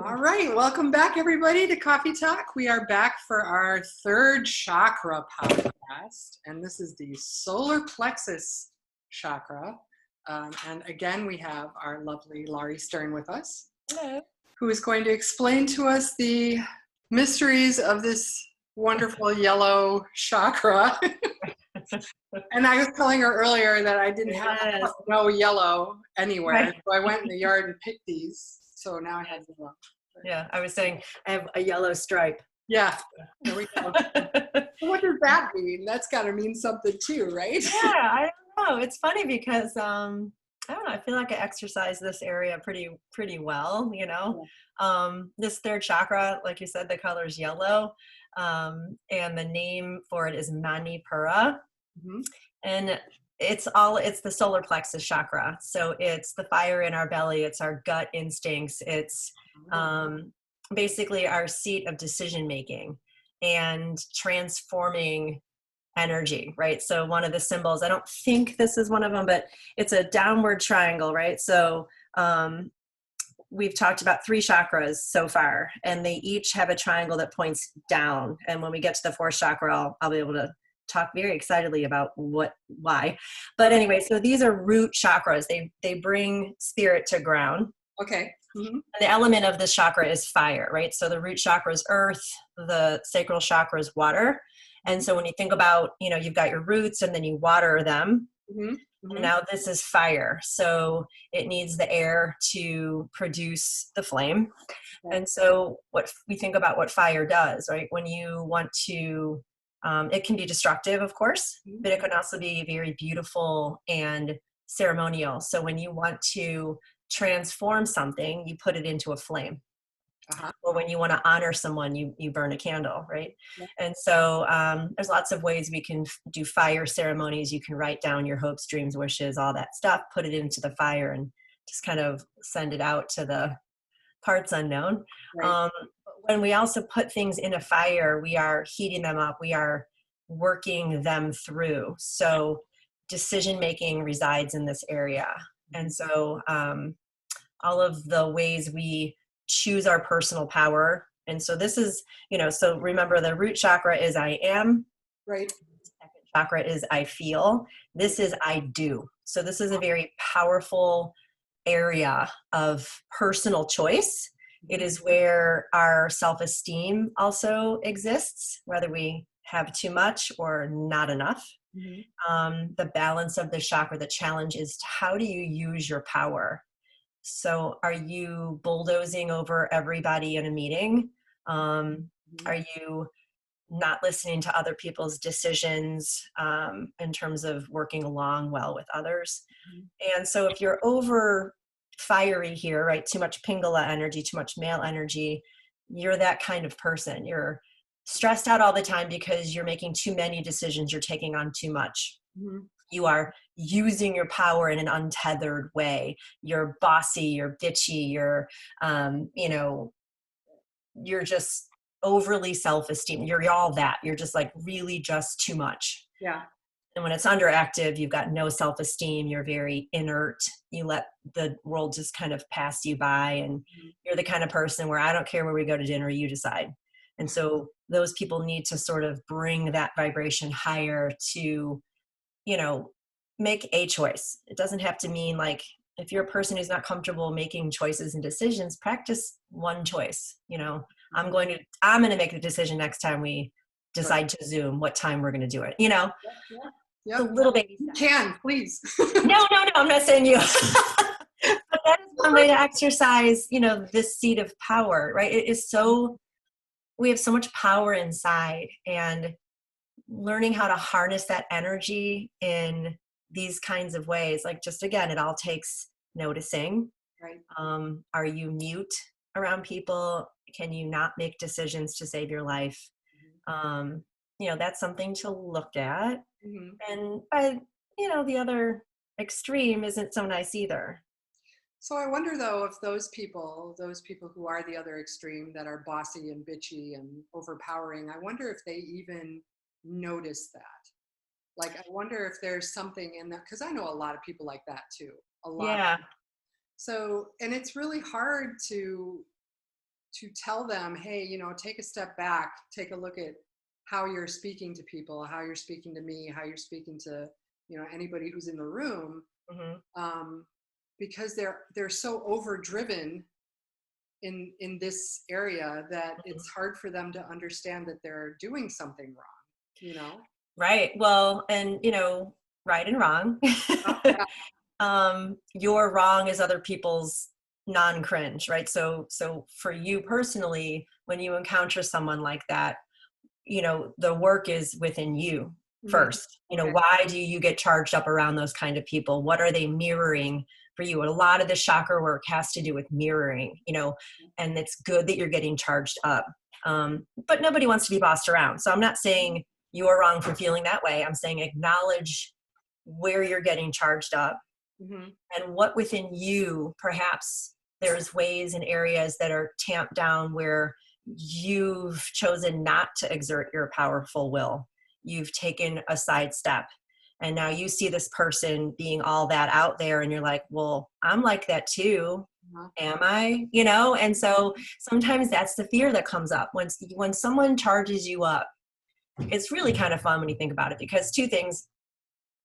All right, welcome back everybody to Coffee Talk. We are back for our third chakra podcast, and this is the Solar Plexus Chakra. And again, we have our lovely Lauri Stern with us. Hello. Who is going to explain to us the mysteries of this wonderful yellow chakra. And I was telling her earlier that I didn't have no yellow anywhere, Right. So I went in the yard and picked these. So now I have yellow. Yeah, I was saying I have a yellow stripe. Yeah, there we go. What does that mean? That's got to mean something too, right? Yeah, I don't know. It's funny because I don't know. I feel like I exercise this area pretty well. You know, this third chakra, like you said, the color is yellow, and the name for it is Manipura, and it's the solar plexus chakra. So it's the fire in our belly. It's our gut instincts. It's basically our seat of decision making and transforming energy, right? So one of the symbols, I don't think this is one of them, but it's a downward triangle, right? So we've talked about 3 chakras so far, and they each have a triangle that points down. And when we get to the 4th chakra, I'll be able to talk very excitedly about why. But anyway, so these are root chakras. They bring spirit to ground. Okay. And the element of this chakra is fire, right? So the root chakra is earth, the sacral chakra is water. And so when you think about, you've got your roots and then you water them. And now this is fire. So it needs the air to produce the flame. And so what we think about what fire does, right? When you want to, it can be destructive, of course, but it can also be very beautiful and ceremonial. So when you want to transform something, you put it into a flame. Or when you want to honor someone, you burn a candle, right? And so there's lots of ways we can do fire ceremonies. You can write down your hopes, dreams, wishes, all that stuff, put it into the fire and just kind of send it out to the parts unknown. When we also put things in a fire, we are heating them up. We are working them through. So decision making resides in this area. And so all of the ways we choose our personal power. And so this is, so remember the root chakra is I am. Right. Second chakra is I feel. This is I do. So this is a very powerful area of personal choice. It is where our self-esteem also exists, whether we have too much or not enough. The balance of the chakra, the challenge is how do you use your power? So are you bulldozing over everybody in a meeting? Are you not listening to other people's decisions in terms of working along well with others? And so if you're over fiery here, right, too much Pingala energy, too much male energy, you're that kind of person. You're stressed out all the time because you're making too many decisions. You're taking on too much. You are using your power in an untethered way. You're bossy, you're bitchy, you're just overly self-esteem. You're all that. You're just like really just too much. Yeah. And when it's underactive, you've got no self-esteem. You're very inert. You let the world just kind of pass you by. And you're the kind of person where I don't care where we go to dinner, you decide. And so those people need to sort of bring that vibration higher to, make a choice. It doesn't have to mean like, if you're a person who's not comfortable making choices and decisions, practice one choice. I'm going to make the decision next time we decide to Zoom, what time we're going to do it, Yep. A little baby step. You can, please. No, I'm not saying you. But that is one way to exercise, this seat of power, right? It is we have so much power inside, and learning how to harness that energy in these kinds of ways, like just again, it all takes noticing. Right. Are you mute around people? Can you not make decisions to save your life? That's something to look at. And the other extreme isn't so nice either. So I wonder though, if those people who are the other extreme that are bossy and bitchy and overpowering, I wonder if they even notice that. Like, I wonder if there's something in that, because I know a lot of people like that too. A lot. Yeah. So, and it's really hard to to tell them, hey, you know, take a step back, take a look at how you're speaking to people, how you're speaking to me, how you're speaking to, you know, anybody who's in the room, because they're so overdriven in this area that it's hard for them to understand that they're doing something wrong, you know? Right. Well, and you know, right and wrong. Your wrong is other people's non-cringe, right? So for you personally, when you encounter someone like that, you know, the work is within you first. You know, why do you get charged up around those kind of people? What are they mirroring for you? And a lot of the chakra work has to do with mirroring, you know, and it's good that you're getting charged up. But nobody wants to be bossed around. So I'm not saying you are wrong for feeling that way. I'm saying acknowledge where you're getting charged up and what within you, perhaps there's ways and areas that are tamped down where you've chosen not to exert your powerful will. You've taken a side step. And now you see this person being all that out there and you're like, well, I'm like that too. Am I? You know? And so sometimes that's the fear that comes up when someone charges you up. It's really kind of fun when you think about it, because two things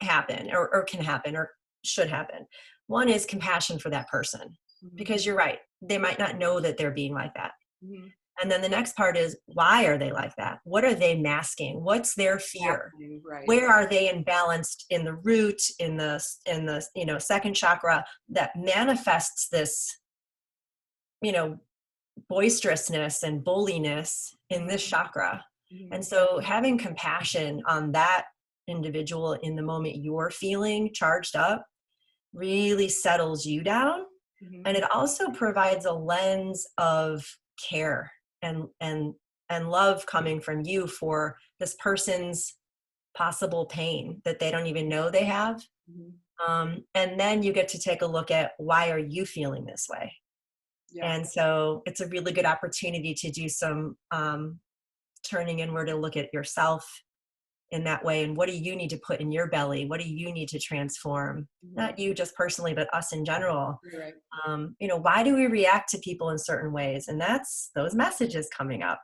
happen or can happen or should happen. One is compassion for that person, because you're right. They might not know that they're being like that. And then the next part is, why are they like that? What are they masking? What's their fear? Right. Where are they imbalanced in the root, in the you know, second chakra that manifests this, you know, boisterousness and bulliness in this chakra? And so having compassion on that individual in the moment you're feeling charged up really settles you down. And it also provides a lens of care and love coming from you for this person's possible pain that they don't even know they have. And then you get to take a look at, why are you feeling this way? And so it's a really good opportunity to do some turning inward and look at yourself in that way. And what do you need to put in your belly? What do you need to transform? Not you just personally, but us in general. Right. You know, why do we react to people in certain ways? And that's those messages coming up.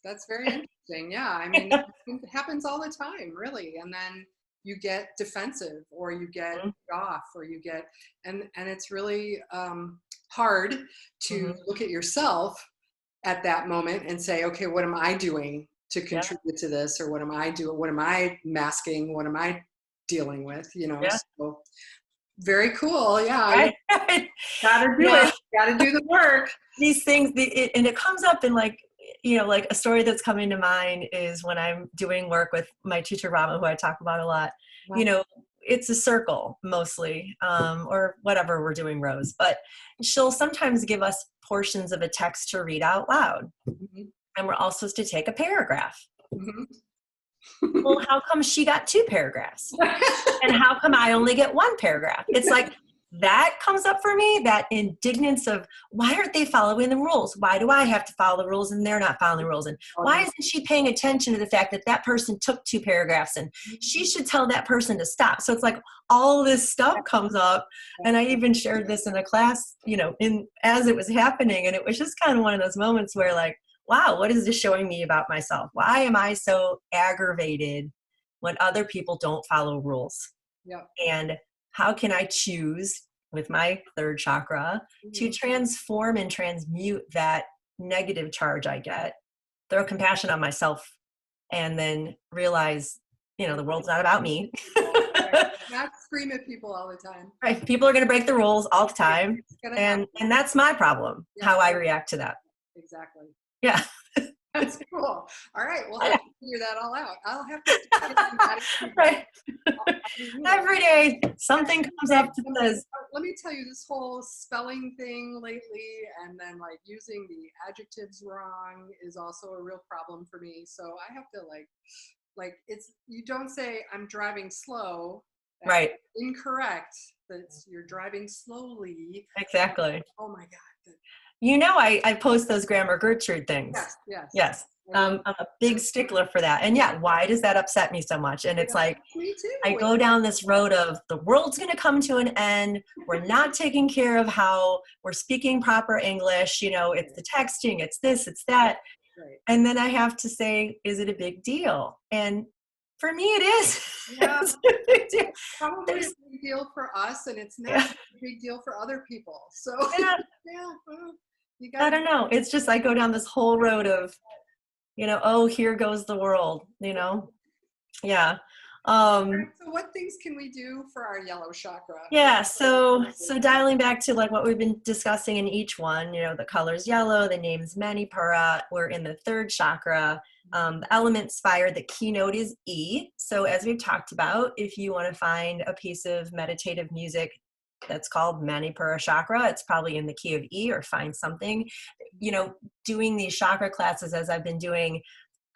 That's very interesting. Yeah. I mean, it happens all the time, really. And then you get defensive, or you get off, or you get, and it's really hard to look at yourself at that moment and say, okay, what am I doing to contribute to this? Or what am I doing? What am I masking? What am I dealing with? You know, so very cool. Yeah. Right? Gotta do it. Gotta do the work. These things, and it comes up in, like, you know, like a story that's coming to mind is when I'm doing work with my teacher, Rama, who I talk about a lot. You know, it's a circle mostly, or whatever we're doing, rows, but she'll sometimes give us portions of a text to read out loud. And we're all supposed to take a paragraph. Well, how come she got 2 paragraphs? And how come I only get 1 paragraph? It's like, that comes up for me, that indignance of, why aren't they following the rules? Why do I have to follow the rules and they're not following the rules? And why isn't she paying attention to the fact that that person took 2 paragraphs and she should tell that person to stop? So it's like all this stuff comes up. And I even shared this in a class, you know, as it was happening. And it was just kind of one of those moments where, like, wow, what is this showing me about myself? Why am I so aggravated when other people don't follow rules? And how can I choose with my third chakra to transform and transmute that negative charge I get, throw compassion on myself, and then realize, you know, the world's not about me. Not scream at people all the time. Right. People are going to break the rules all the time. And that's my problem, how I react to that. Exactly. Yeah. That's cool. All right. We'll have to figure that all out. I'll have to. Right. Every day something comes up that says, let me tell you, this whole spelling thing lately, and then like using the adjectives wrong, is also a real problem for me. So I have to like it's, you don't say I'm driving slow. That's right. Incorrect. That's, you're driving slowly. Exactly. Oh my God. I post those Grammar Gertrude things. Yes, yes. Yes. I'm a big stickler for that. And yeah, why does that upset me so much? And it's like, me too. I go down this road of the world's going to come to an end. We're not taking care of how we're speaking proper English. It's the texting, it's this, it's that. Right. And then I have to say, is it a big deal? And for me, it is. Yeah. It's a big deal. Probably a big deal for us, and it's not a big deal for other people. So yeah. I don't know. It's just, I go down this whole road of, oh, here goes the world, Yeah. So what things can we do for our yellow chakra? Yeah. So dialing back to like what we've been discussing in each one, the color's yellow, the name's Manipura. We're in the third chakra. The element's fire, the keynote is E. So as we've talked about, if you want to find a piece of meditative music that's called Manipura chakra, it's probably in the key of E, or find something, doing these chakra classes as I've been doing.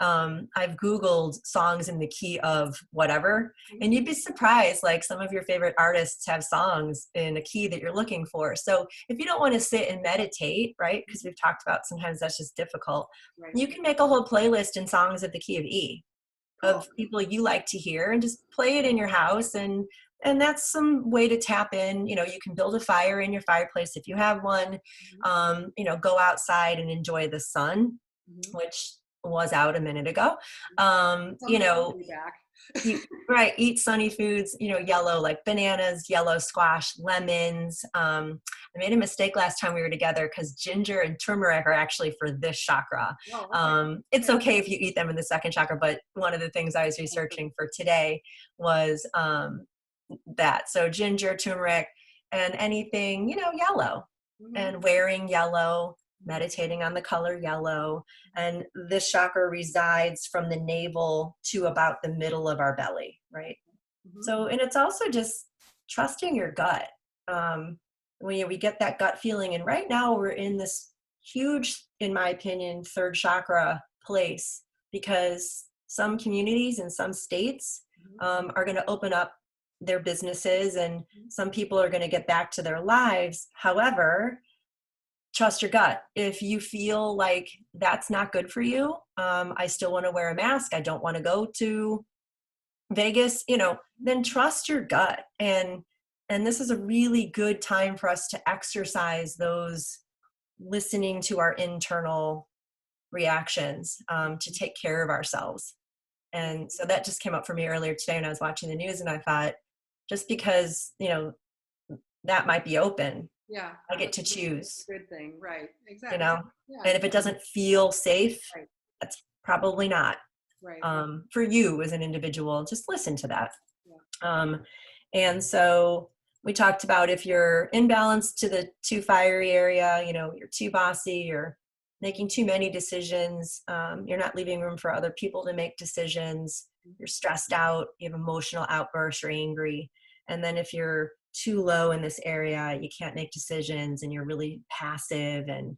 I've Googled songs in the key of whatever, and you'd be surprised, like some of your favorite artists have songs in a key that you're looking for. So if you don't want to sit and meditate, right, because we've talked about sometimes that's just difficult, you can make a whole playlist in songs of the key of E, of people you like to hear, and just play it in your house. And that's some way to tap in. You can build a fire in your fireplace if you have one. Go outside and enjoy the sun, which was out a minute ago. Eat sunny foods, yellow, like bananas, yellow squash, lemons. I made a mistake last time we were together because ginger and turmeric are actually for this chakra. It's okay if you eat them in the second chakra, but one of the things I was researching for today was that. So ginger, turmeric, and anything, yellow, and wearing yellow, meditating on the color yellow. And this chakra resides from the navel to about the middle of our belly, right? So, and it's also just trusting your gut. We get that gut feeling. And right now we're in this huge, in my opinion, third chakra place, because some communities in some states are going to open up their businesses, and some people are going to get back to their lives. However, trust your gut. If you feel like that's not good for you, I still want to wear a mask, I don't want to go to Vegas, then trust your gut. And this is a really good time for us to exercise those, listening to our internal reactions, to take care of ourselves. And so that just came up for me earlier today when I was watching the news, and I thought, just because, that might be open, I get to choose. Good thing, right? Exactly. And if it doesn't feel safe, that's probably not for you as an individual. Just listen to that. And so we talked about, if you're imbalanced to the too fiery area, you're too bossy, you're making too many decisions, you're not leaving room for other people to make decisions, you're stressed out, you have emotional outbursts, or angry. And then if you're too low in this area, you can't make decisions, and you're really passive and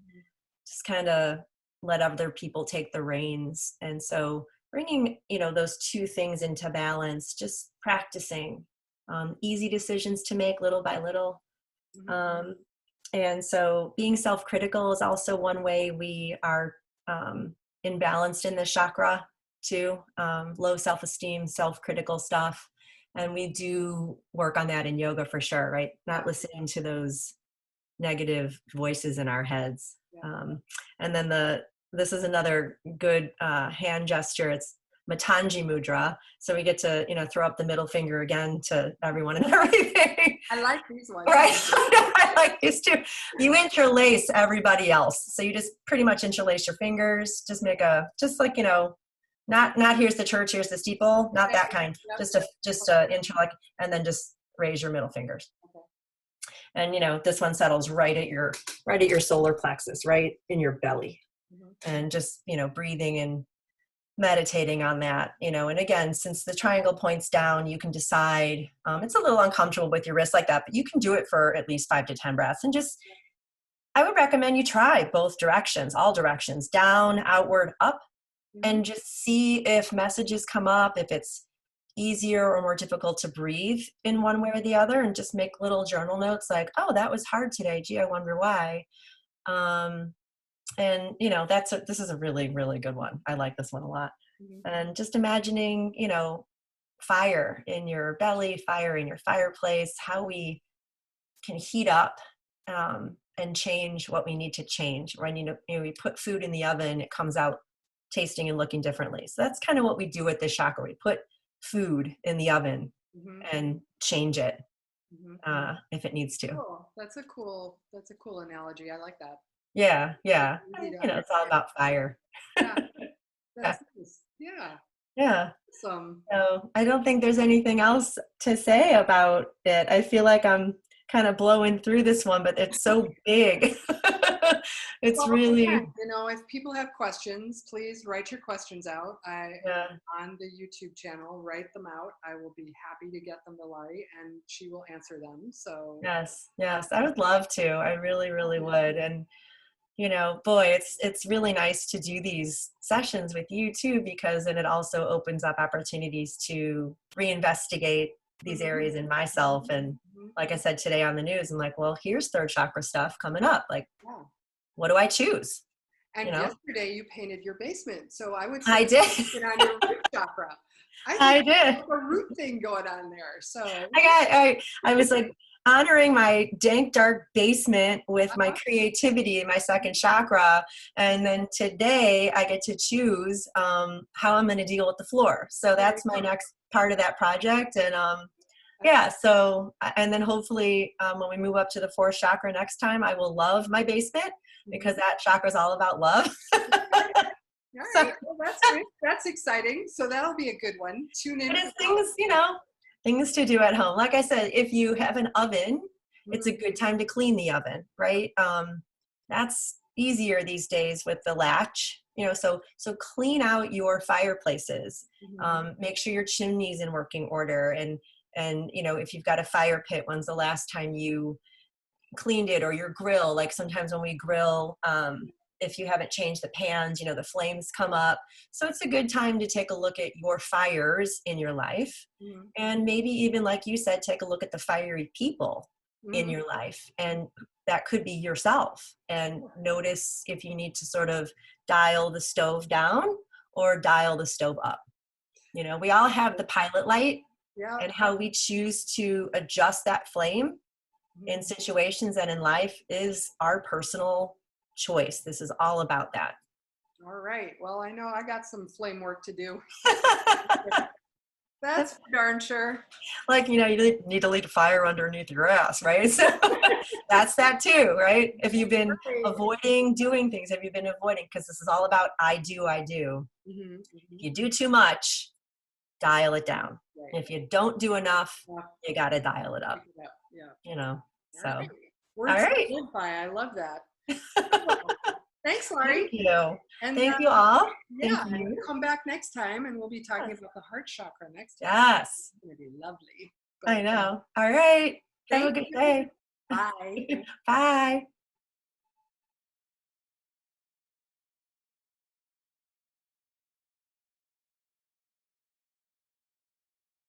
just kind of let other people take the reins. And so bringing, those two things into balance, just practicing easy decisions to make little by little. And so being self-critical is also one way we are imbalanced in this chakra too. Low self-esteem, self-critical stuff. And we do work on that in yoga for sure, right? Not listening to those negative voices in our heads. And then this is another good hand gesture. It's Matangi Mudra. So we get to, throw up the middle finger again to everyone and everything. I like these ones. Right. I like these too. You interlace everybody else. So you just pretty much interlace your fingers. Just make not here's the church, here's the steeple, not that kind. Just a interlock, and then just raise your middle fingers. And this one settles right at your solar plexus, right in your belly. And just breathing and meditating on that. And again, since the triangle points down, you can decide. It's a little uncomfortable with your wrist like that, but you can do it for at least 5 to 10 breaths. And just, I would recommend you try both directions, all directions, down, outward, up. And just see if messages come up, if it's easier or more difficult to breathe in one way or the other, and just make little journal notes like, oh, that was hard today. Gee, I wonder why. And this is a really, really good one. I like this one a lot. Mm-hmm. And just imagining, fire in your belly, fire in your fireplace, how we can heat up and change what we need to change. When we put food in the oven, it comes out tasting and looking differently. So that's kind of what we do with this chakra. We put food in the oven and change it if it needs to. Cool. That's a cool analogy. I like that. Yeah. It's all about fire. Yeah. That's nice. Yeah. Yeah. Awesome. So I don't think there's anything else to say about it. I feel like I'm kind of blowing through this one, but it's so big. It's really, if people have questions, please write your questions out. On the YouTube channel, write them out. I will be happy to get them to Lauri and she will answer them. So yes, I would love to. I really, really would. And boy, it's really nice to do these sessions with you too, because then it also opens up opportunities to reinvestigate these areas in myself. And like I said today on the news, I'm like, well, here's third chakra stuff coming up. Like, what do I choose? And yesterday you painted your basement. So I would say I did. On your root chakra. I did. There's a root thing going on there. So I was like honoring my dank, dark basement with my creativity in my second chakra. And then today I get to choose how I'm going to deal with the floor. So that's my next part of that project. And so, and then hopefully when we move up to the fourth chakra next time, I will love my basement because that chakra is all about love. All right. Well, that's good. That's exciting. So that'll be a good one. Tune in. But it's things to do at home. Like I said, if you have an oven, it's a good time to clean the oven, right? That's easier these days with the latch, so clean out your fireplaces. Make sure your chimney's in working order. And if you've got a fire pit, when's the last time you cleaned it? Or your grill, like sometimes when we grill, if you haven't changed the pans, the flames come up. So it's a good time to take a look at your fires in your life. And maybe even, like you said, take a look at the fiery people in your life. And that could be yourself. And notice if you need to sort of dial the stove down or dial the stove up. We all have the pilot light, and how we choose to adjust that flame in situations and in life is our personal choice. This is all about that. All right. Well, I know I got some flame work to do. That's for darn sure. Like, you need to light a fire underneath your ass, right? So that's that too, right? If you've been avoiding doing things, have you been avoiding? Because this is all about I do. If you do too much, dial it down. If you don't do enough, you got to dial it up. So. All right. Words to live by. I love that. Thanks, Lauri. Thank you. And thank you all. Thank you. Come back next time and we'll be talking about the heart chakra next time. Yes. It's going to be lovely. I know. All right. Have a good day. Bye. Bye.